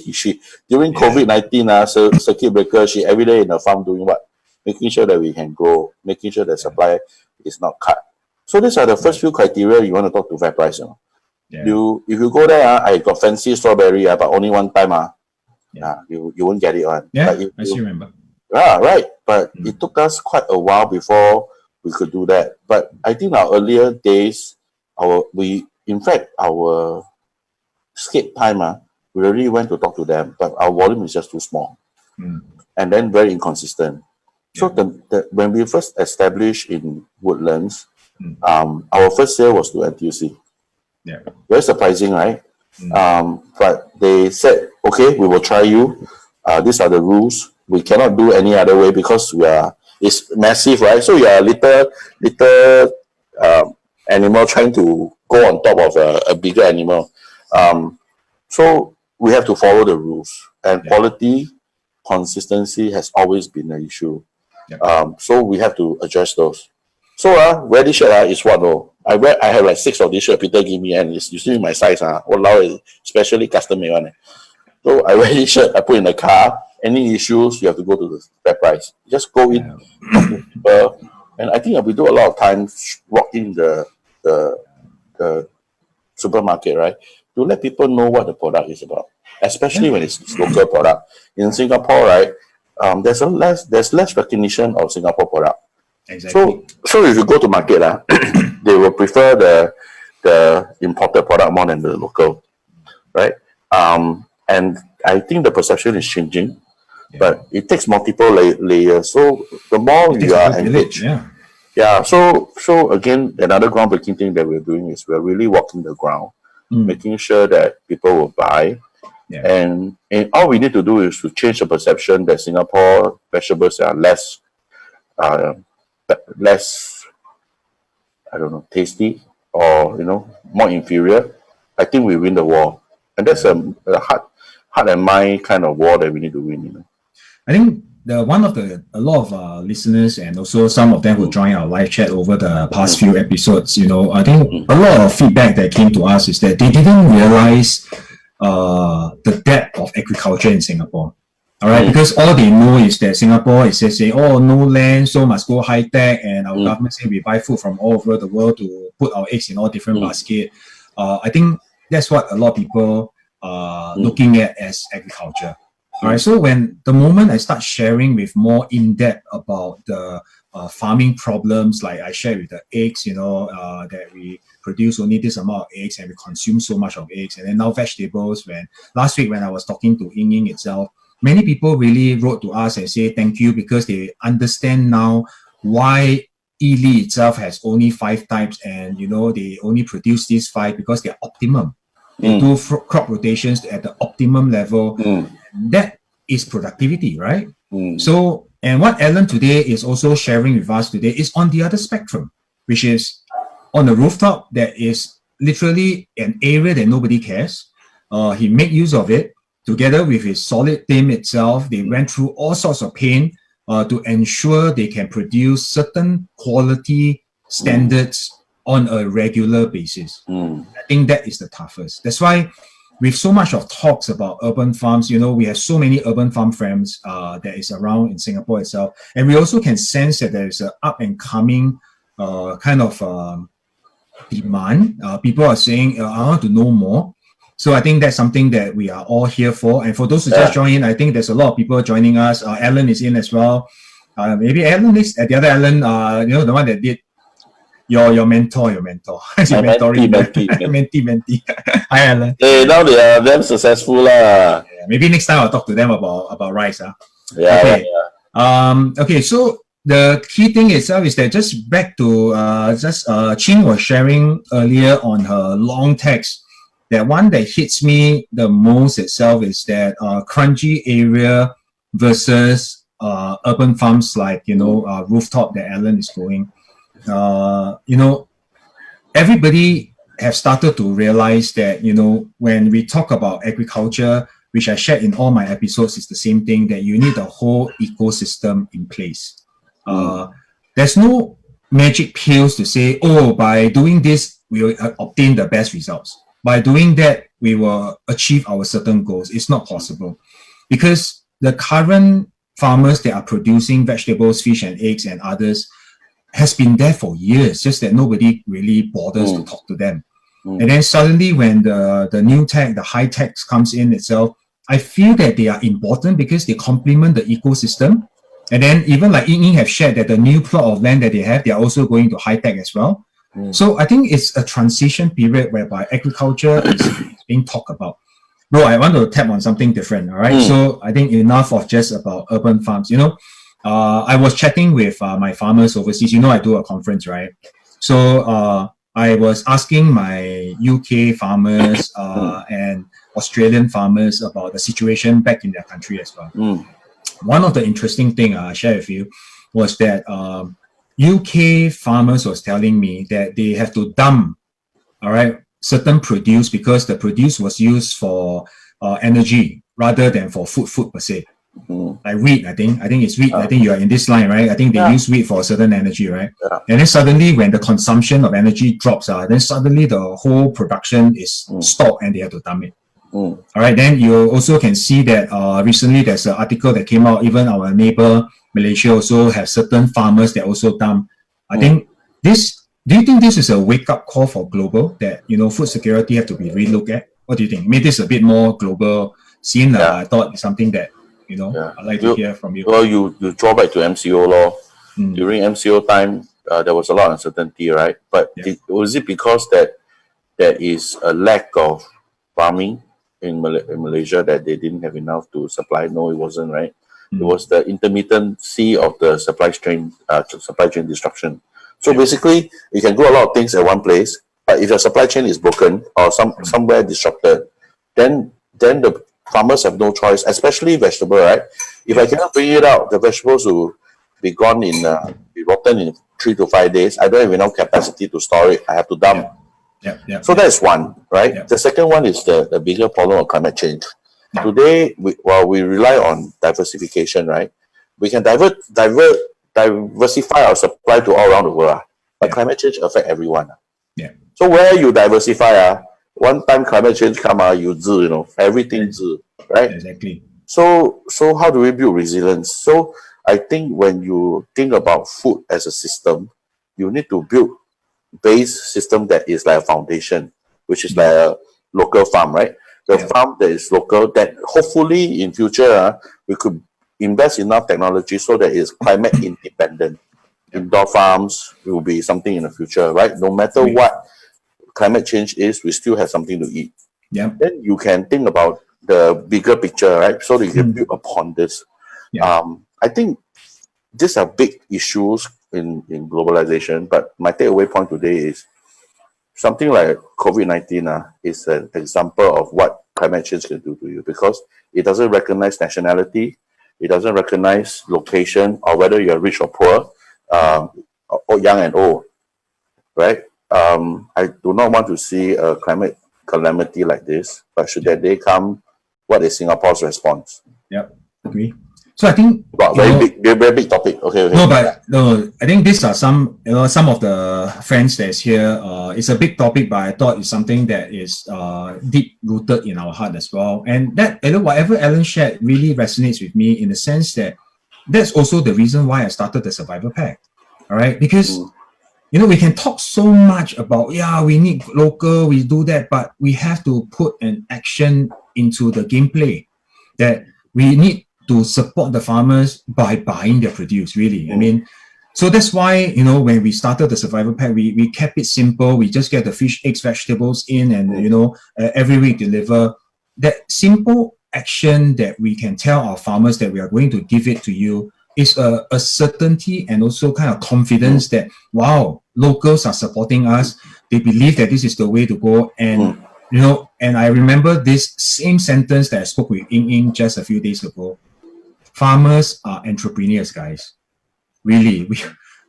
during COVID-19, circuit breaker, she every day in the farm doing what? Making sure that we can grow, making sure that supply is not cut. So these are the first few criteria you want to talk to fair price. If you go there, I got fancy strawberry, but only one time, you won't get it on. Yeah, I still remember. Yeah, right. But it took us quite a while before we could do that. But I think our earlier days, our skate time, we really went to talk to them, but our volume is just too small. And then very inconsistent. So when we first established in Woodlands, our first sale was to NTUC. Yeah. Very surprising, right? But they said, okay, we will try you. These are the rules. We cannot do any other way because it's massive, right? So you are a little animal trying to go on top of a bigger animal. So we have to follow the rules, and quality, consistency has always been an issue. So we have to address those. So wear this shirt is what though? I have like 6 of this shirt Peter give me, and it's usually my size. Especially custom made one. So I wear this shirt, I put in the car. Any issues, you have to go to the fair price. Just go in, talk to people. And I think we do a lot of times walk in the supermarket, right? To let people know what the product is about, especially when it's local product. In Singapore, right, there's less recognition of Singapore product. Exactly. So if you go to market, they will prefer the imported product more than the local, right? And I think the perception is changing. But it takes multiple layers. So the more you are engaged, So again, another groundbreaking thing that we're doing is we're really walking the ground, making sure that people will buy. And all we need to do is to change the perception that Singapore vegetables are less, tasty or more inferior. I think we win the war, and that's a heart and mind kind of war that we need to win. I think a lot of listeners and also some of them who joined our live chat over the past few episodes, I think a lot of feedback that came to us is that they didn't realize the depth of agriculture in Singapore. All right, because all they know is that Singapore is just saying, no land, so must go high tech, and our government say we buy food from all over the world to put our eggs in all different baskets. I think that's what a lot of people are looking at as agriculture. All right, so the moment I start sharing with more in-depth about the farming problems, like I shared with the eggs, that we produce only this amount of eggs and we consume so much of eggs, and then now vegetables. Last week when I was talking to Ying itself, many people really wrote to us and say thank you because they understand now why Ely itself has only 5 types, and they only produce these 5 because they're optimum. They do crop rotations at the optimum level. That is productivity, right? So, and what Allan today is also sharing with us today is on the other spectrum, which is on the rooftop. There is literally an area that nobody cares. He made use of it together with his solid team itself. They went through all sorts of pain to ensure they can produce certain quality standards on a regular basis. I think that is the toughest. That's why with so much of talks about urban farms, you know, we have so many urban farm firms that is around in Singapore itself. And we also can sense that there is an up and coming kind of demand. People are saying, I want to know more. So I think that's something that we are all here for. And for those who just join in, I think there's a lot of people joining us. Allan is in as well. Maybe Allan is the other Allan, you know, the one that did your mentor. Mentee. Hi, Allan. Hey, now they are damn successful. Yeah, maybe next time I'll talk to them about rice. Okay. Okay, so the key thing itself is that just back to Ching was sharing earlier on her long text. That one that hits me the most itself is that crunchy area versus urban farms like, you know, rooftop that Allan is going. You know, everybody have started to realize that, you know, when we talk about agriculture, which I shared in all my episodes, is the same thing, that you need a whole ecosystem in place. There's no magic pills to say, oh, by doing this, we will obtain the best results. By doing that, we will achieve our certain goals. It's not possible because the current farmers that are producing vegetables, fish and eggs and others has been there for years, just that nobody really bothers to talk to them. And then suddenly when the new tech, the high tech comes in itself, I feel that they are important because they complement the ecosystem. And then even like Ying Ying have shared that the new plot of land that they have, they are also going to high tech as well. So I think it's a transition period whereby agriculture is being talked about. Bro, I want to tap on something different, all right? So I think enough of just about urban farms. You know, I was chatting with my farmers overseas. You know, I do a conference, right? So I was asking my UK farmers and Australian farmers about the situation back in their country as well. One of the interesting things I share with you was that UK farmers was telling me that they have to dump, all right, certain produce because the produce was used for energy rather than for food per se. Like wheat, I think it's wheat. I think you are in this line, right? I think they use wheat for a certain energy, right? And then suddenly when the consumption of energy drops, then suddenly the whole production is stopped and they have to dump it. All right, then you also can see that recently there's an article that came out, even our neighbor Malaysia also have certain farmers that also dump. I think this, do you think this is a wake-up call for global, that, you know, food security have to be relooked at? What do you think? Maybe this is a bit more global scene. I thought it's something that, you know, I'd like to hear from you. Well, you draw back to MCO law. During MCO time, there was a lot of uncertainty, right? But was it because that there is a lack of farming in Malaysia that they didn't have enough to supply? No, it wasn't, right? It was the intermittency of the supply chain disruption. So basically, you can grow a lot of things at one place, but if your supply chain is broken or somewhere disrupted, then the farmers have no choice, especially vegetable, right? If I cannot bring it out, the vegetables will be gone be rotten in 3 to 5 days. I don't have enough capacity to store it. I have to dump. So that's one, right? The second one is the bigger problem of climate change. Today, while we rely on diversification, right? We can diversify our supply to all around the world. But climate change affects everyone. So where you diversify, one time climate change come, you know, everything, right? Exactly. So how do we build resilience? So I think when you think about food as a system, you need to build base system that is like a foundation, which is like a local farm, right? The farm that is local, that hopefully in future we could invest enough technology so that it's climate independent. Indoor farms will be something in the future, right? No matter what climate change is, we still have something to eat. Then you can think about the bigger picture, right? So that you can build upon this. I think these are big issues in globalization, but my takeaway point today is something like COVID-19 is an example of what climate change can do to you, because it doesn't recognize nationality, it doesn't recognize location, or whether you're rich or poor, or young and old, right? I do not want to see a climate calamity like this, but should that day come, what is Singapore's response? Agree. So I think very big topic. Okay. No, I think these are some some of the friends that's here. It's a big topic, but I thought it's something that is deep rooted in our heart as well. And that whatever Allan shared really resonates with me in the sense that that's also the reason why I started the Survivor Pack. All right, because we can talk so much about we need local, we do that, but we have to put an action into the gameplay that we need to support the farmers by buying their produce, really. I mean, so that's why, when we started the Survivor Pack, we kept it simple. We just get the fish, eggs, vegetables in and, every week deliver. That simple action that we can tell our farmers that we are going to give it to you is a certainty and also kind of confidence that, wow, locals are supporting us. They believe that this is the way to go. And, and I remember this same sentence that I spoke with Ying just a few days ago. Farmers are entrepreneurs, guys. Really,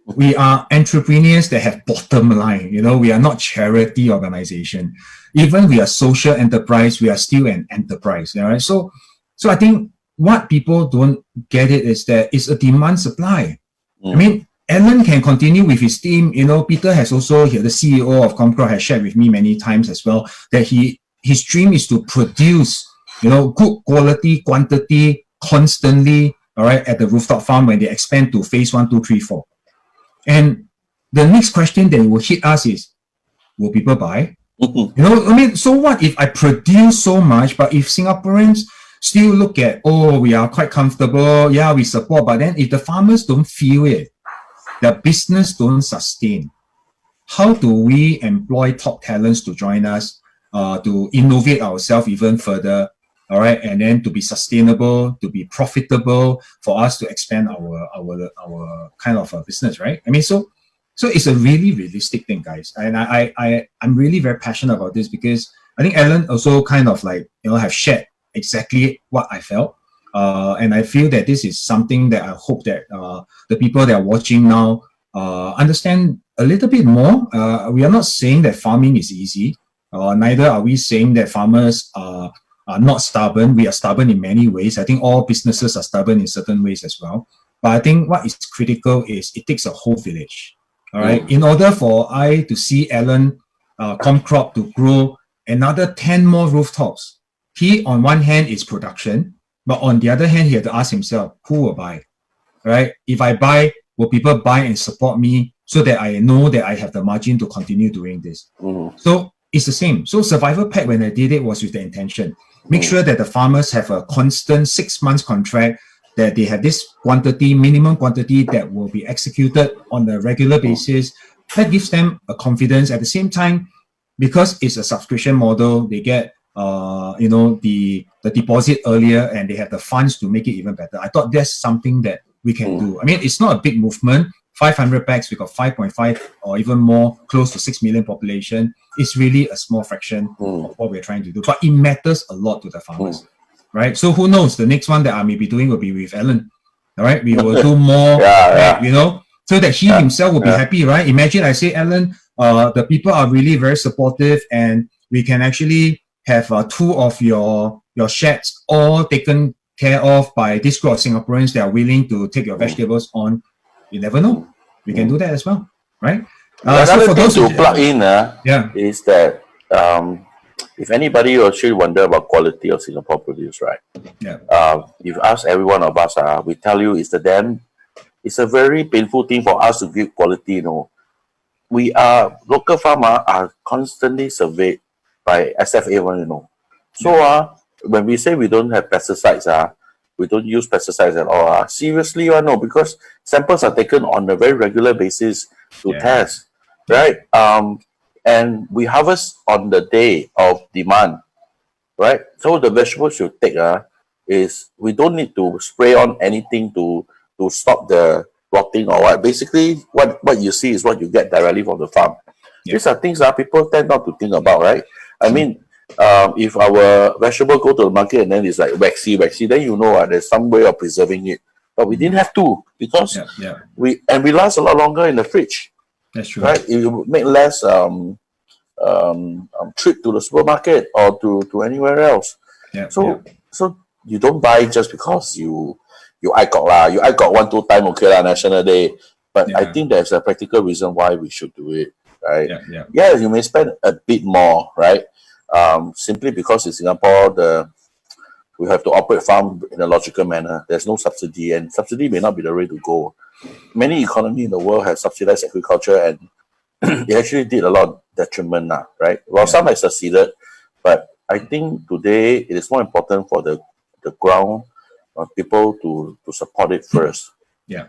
we are entrepreneurs that have bottom line. We are not charity organization. Even we are social enterprise, we are still an enterprise. All right. So I think what people don't get it is that it's a demand supply. I mean, Allan can continue with his team. Peter has also, the CEO of ComCorp, has shared with me many times as well that his dream is to produce, good quality, quantity, constantly, all right, at the rooftop farm when they expand to phase 1, 2, 3, 4. And the next question that will hit us is, will people buy? So what if I produce so much, but if Singaporeans still look at, we are quite comfortable, we support, but then if the farmers don't feel it, the business don't sustain, how do we employ top talents to join us, to innovate ourselves even further? All right, and then to be sustainable, to be profitable, for us to expand our kind of business, right? I mean, so it's a really realistic thing, guys. And I'm really very passionate about this because I think Allan also kind of have shared exactly what I felt, and I feel that this is something that I hope that the people that are watching now understand a little bit more. We are not saying that farming is easy. Neither are we saying that farmers are not stubborn. We are stubborn in many ways. I think all businesses are stubborn in certain ways as well. But I think what is critical is it takes a whole village. All right. In order for I to see Allan ComCorp to grow another 10 more rooftops, he on one hand is production, but on the other hand, he had to ask himself, who will buy? Right? If I buy, will people buy and support me so that I know that I have the margin to continue doing this? So it's the same. So Survivor Pack, when I did it, was with the intention. Make sure that the farmers have a constant 6 months contract, that they have this quantity, minimum quantity that will be executed on a regular basis. That gives them a confidence. At the same time, because it's a subscription model, they get the deposit earlier and they have the funds to make it even better. I thought that's something that we can do. I mean, it's not a big movement. 500 packs, we got 5.5 or even more, close to 6 million population. It's really a small fraction of what we're trying to do, but it matters a lot to the farmers, right? So who knows? The next one that I may be doing will be with Allan. All right, we will do more, so that he himself will be happy, right? Imagine I say, Allan, the people are really very supportive, and we can actually have 2 of your sheds all taken care of by this group of Singaporeans that are willing to take your vegetables on. You never know. We can do that as well, right? Another thing to plug in is that if anybody actually wonder about quality of Singapore produce, right? If you ask every one of us, we tell you it's a very painful thing for us to give quality. We are local farmers are constantly surveyed by SFA1. So when we say we don't have pesticides, we don't use pesticides at all. Seriously, no, because samples are taken on a very regular basis to test, right? And we harvest on the day of demand, right? So the vegetables you take is we don't need to spray on anything to stop the rotting or what. Basically, what you see is what you get directly from the farm. These are things that people tend not to think about, right? I mean, if our vegetable go to the market and then it's like waxy, then there's some way of preserving it. But we didn't have to because we last a lot longer in the fridge. That's true. Right? You make less trip to the supermarket or to anywhere else. So you don't buy just because you I got lah. You I got 1-2 time okay lah, National Day. But I think there's a practical reason why we should do it, right? Yeah, you may spend a bit more, right? Simply because in Singapore we have to operate farm in a logical manner. There's no subsidy, and subsidy may not be the way to go. Many economies in the world have subsidized agriculture, and it actually did a lot of detriment now, right? Well, some have succeeded, but I think today it is more important for the ground people to support it first. Yeah.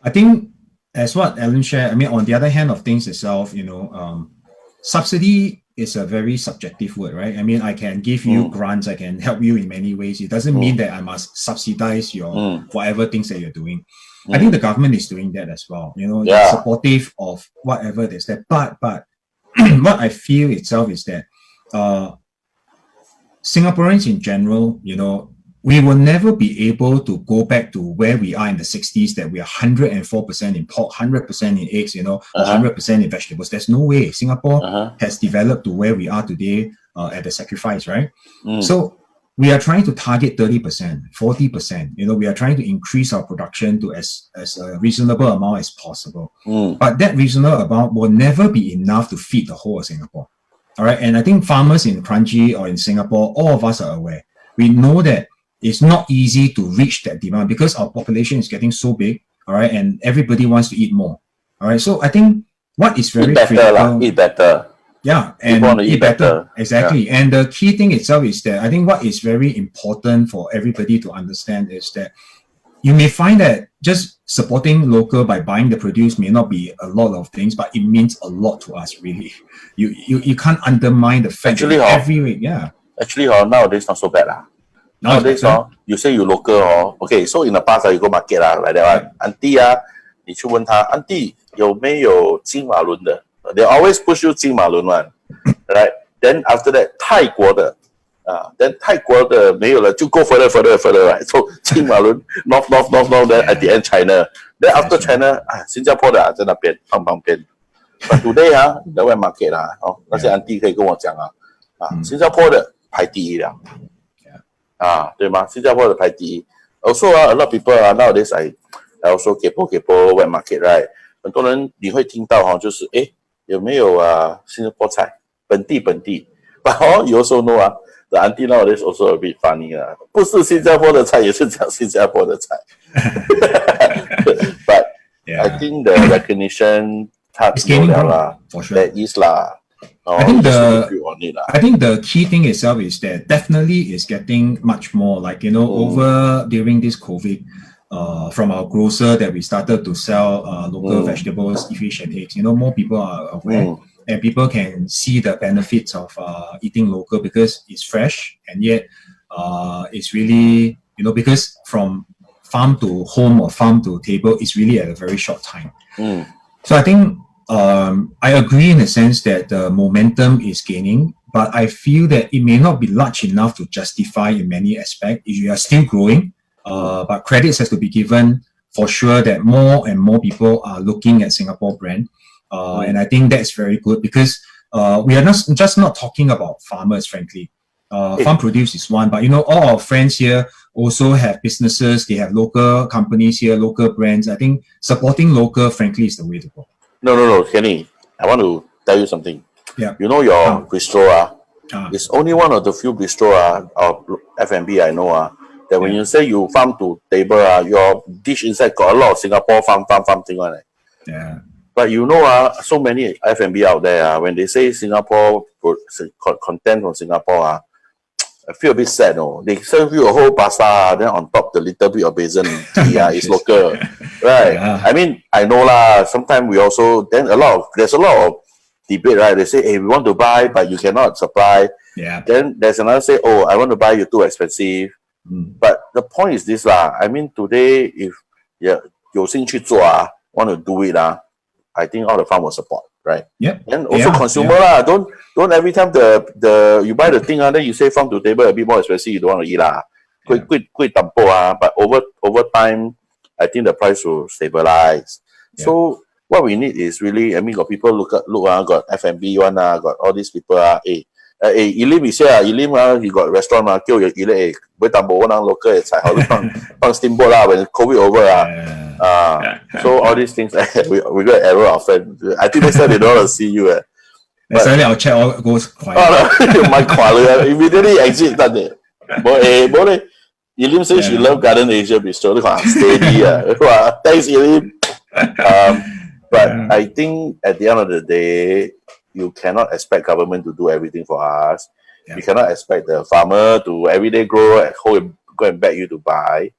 I think as what Allan shared, I mean, on the other hand of things itself, subsidy is a very subjective word, right? I mean, I can give you grants, I can help you in many ways. It doesn't mean that I must subsidize your whatever things that you're doing. I think the government is doing that as well. They're supportive of whatever they said. But what I feel itself is that Singaporeans in general, we will never be able to go back to where we are in the 60s, that we are 104% in pork, 100% in eggs, 100% in vegetables. There's no way. Singapore has developed to where we are today at the sacrifice, right? So we are trying to target 30%, 40%. We are trying to increase our production to as a reasonable amount as possible. But that reasonable amount will never be enough to feed the whole of Singapore. All right. And I think farmers in Kranji or in Singapore, all of us are aware. We know that it's not easy to reach that demand because our population is getting so big. All right. And everybody wants to eat more. All right. So I think what is very critical. Eat better. Yeah, and eat better. Exactly. Yeah. And the key thing itself is that I think what is very important for everybody to understand is that you may find that just supporting local by buying the produce may not be a lot of things, but it means a lot to us, really. You can't undermine the fact that every week, Actually, nowadays not so bad. Nowadays, you say you local, okay, so in the past, you go market, like that one. Auntie, 你去问她 Auntie 有没有金马伦的 They always push you 金马伦 one, right? Then after that 泰国的 then 泰国的没有了就 go further, right? So 金马伦 north, then at the end China. Then after China 新加坡的在那边旁边 But today the wet market 那些 auntie 可以跟我讲新加坡的排第一了对吗？新加坡的排第一 Also a lot of people nowadays I also kepo wet market, right? 很多人你会听到就是有没有新加坡菜本地 But you also know the auntie nowadays also a bit funny 不是新加坡的菜也是讲新加坡的菜But I think the recognition it's gaining ground, for sure. There is I think the key thing itself is that definitely is getting much more like over during this COVID from our grocer that we started to sell local vegetables, fish and eggs. More people are aware and people can see the benefits of eating local because it's fresh and yet it's really because from farm to home or farm to table is really at a very short time. So I think I agree in the sense that the momentum is gaining, but I feel that it may not be large enough to justify in many aspects. You are still growing, but credits has to be given for sure that more and more people are looking at Singapore brand. And I think that's very good because we are not talking about farmers, frankly. Farm produce is one, but all our friends here also have businesses. They have local companies here, local brands. I think supporting local, frankly, is the way to go. No, Kenny, I want to tell you something. Yeah. Your bistro it's only one of the few bistro or F&B I know that when you say you farm to table your dish inside got a lot of Singapore farm thing on it. Yeah. But so many F&B out there when they say Singapore content from Singapore I feel a bit sad. They serve you a whole pasta, then on top the little bit of basil is local, right? Yeah. I mean, I know sometimes we also there's a lot of debate, right? They say, hey, we want to buy, but you cannot supply. Yeah. Then there's another say, oh, I want to buy, you're too expensive. But the point is this I mean, today if you 兴趣做want to do it I think all the farm will support, right? Yeah. And also consumer don't every time the you buy the thing then you say farm to table a bit more expensive, you don't want to eat but over time I think the price will stabilize. So what we need is really, I mean, got people look got F&B one got all these people Elim is here. Elim, he got a restaurant. Kill your Elim. We tambo one local. It's like how to steamboat lah when COVID over. So all these things, we got error our friend. I think next time they don't want to see you. Suddenly our chat all goes quiet. My quality immediately exit that day. Boy, Elim says she love Gardenasia Bistro. Look how steady. Thanks, Elim. But I think at the end of the day, you cannot expect government to do everything for us. You cannot expect the farmer to every day grow at home, go and beg you to buy.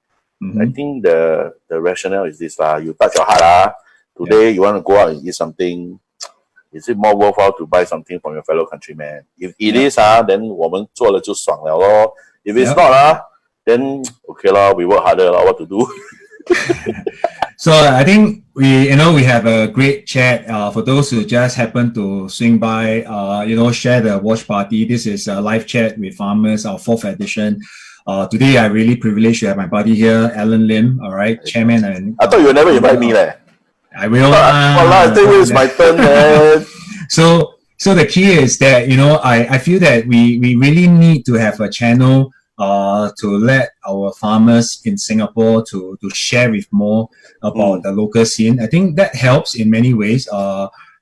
I think the rationale is this lah. You touch your heart today you want to go out and eat something. Is it more worthwhile to buy something from your fellow countryman? If it is then 我们做了就爽了咯. If it's not then okay lah, we work harder lah, what to do. So I think we have a great chat. For those who just happen to swing by, share the watch party. This is a live chat with farmers, our 4th edition. Today I really privileged to have my buddy here, Allan Lim. All right, chairman and. I thought you would never invite me leh. I will. I think it's my turn, man. So the key is that I feel that we really need to have a channel to let our farmers in Singapore to share with more about the local scene. I think that helps in many ways.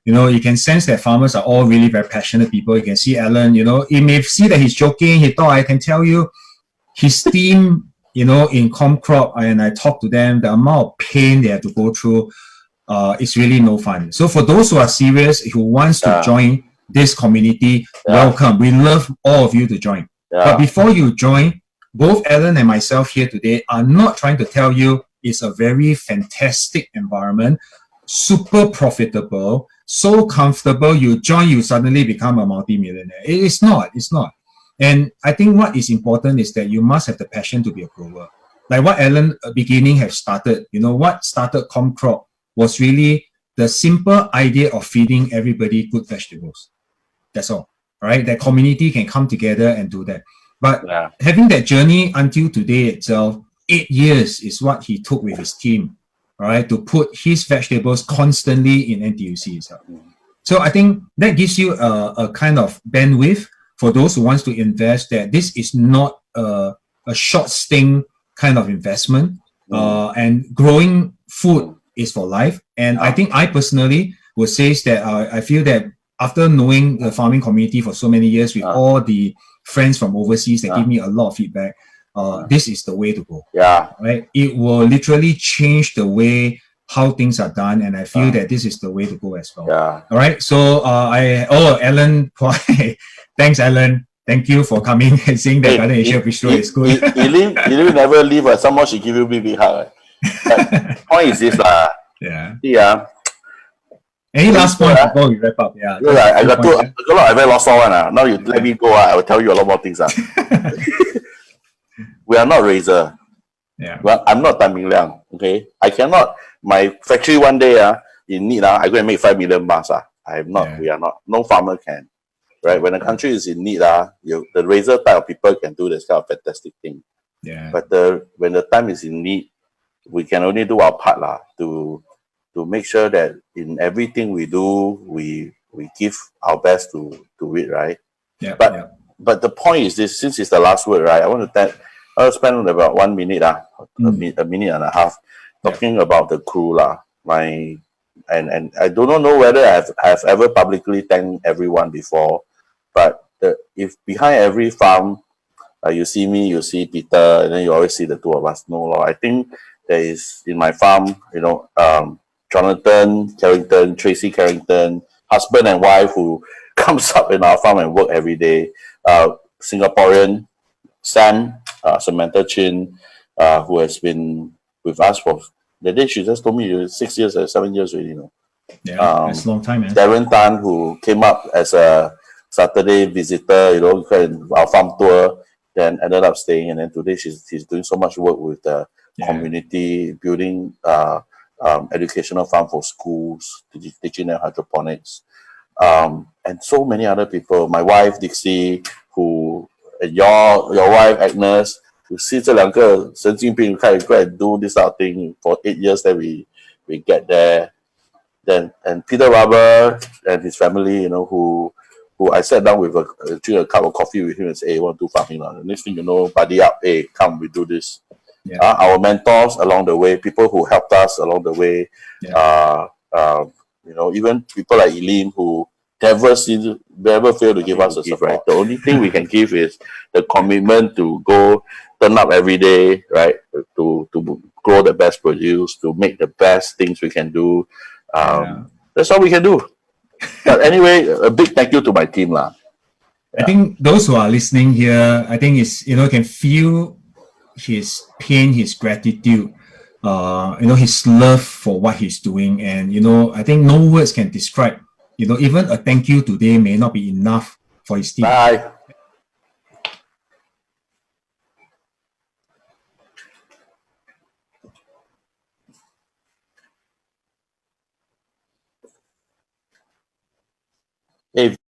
You can sense that farmers are all really very passionate people. You can see Allan, you may see that he's joking. He thought I can tell you his team, in ComCorp, and I talk to them, the amount of pain they have to go through, it's really no fun. So for those who are serious, who wants to join this community, welcome. We love all of you to join. But before you join, both Allan and myself here today are not trying to tell you it's a very fantastic environment, super profitable, so comfortable. You join, you suddenly become a multi-millionaire. It's not. And I think what is important is that you must have the passion to be a grower. Like what Allan beginning have started, what started ComCorp was really the simple idea of feeding everybody good vegetables. That's all. Right? That community can come together and do that. But having that journey until today itself, 8 years is what he took with his team, right, to put his vegetables constantly in NTUC itself. So I think that gives you a kind of bandwidth for those who wants to invest, that this is not a short sting kind of investment. And growing food is for life. And I think I personally would say that I feel that after knowing the farming community for so many years with all the friends from overseas that give me a lot of feedback, this is the way to go. Right? It will literally change the way how things are done, and I feel that this is the way to go as well. All right. So Allan, thanks, Allan. Thank you for coming and saying that Gardenasia Bistro is good. You never leave. Someone should give you a big hug. Point is this lah. Any last point before we wrap up? I got a lot of very lost one. Now you let me go. I will tell you a lot more things. We are not Razor. Well, I'm not Tan Ming Liang. Okay, I cannot. My factory one day in need I go and make 5 million masks. I am not. We are not. No farmer can. Right? When the country is in need, the Razor type of people can do this kind of fantastic thing. But when the time is in need, we can only do our part to make sure that in everything we do, we give our best to it, right? But the point is this: since it's the last word, right? I'll spend about 1 minute, a minute and a half, talking about the crew, and I don't know whether I have ever publicly thanked everyone before, but if behind every farm, you see me, you see Peter, and then you always see the two of us. No, I think there is in my farm, Jonathan Carrington, Tracy Carrington, husband and wife who comes up in our farm and work every day. Singaporean Sam, Samantha Chin, who has been with us for the day she just told me 6 years or 7 years already. That's a long time, man. Darren Tan, who came up as a Saturday visitor, our farm tour, then ended up staying, and then today she's doing so much work with the community, building educational farm for schools, teaching them hydroponics, and so many other people. My wife Dixie, who your wife Agnes, who see 这两个神经病 go and do this kind of thing for 8 years, then we get there. Then and Peter Rubber and his family, who who I sat down with drink a cup of coffee with him and say, hey, want to do farming? The next thing you know, buddy up, hey, come, we do this. Yeah. Our mentors along the way, people who helped us along the way, even people like Eileen who never fail to give us the support. Right? The only thing we can give is the commitment to go turn up every day, right? To grow the best produce, to make the best things we can do. That's all we can do. But anyway, a big thank you to my team, lah. I think those who are listening here, I think can feel his pain, his gratitude, his love for what he's doing. And, I think no words can describe, even a thank you today may not be enough for his team. Bye.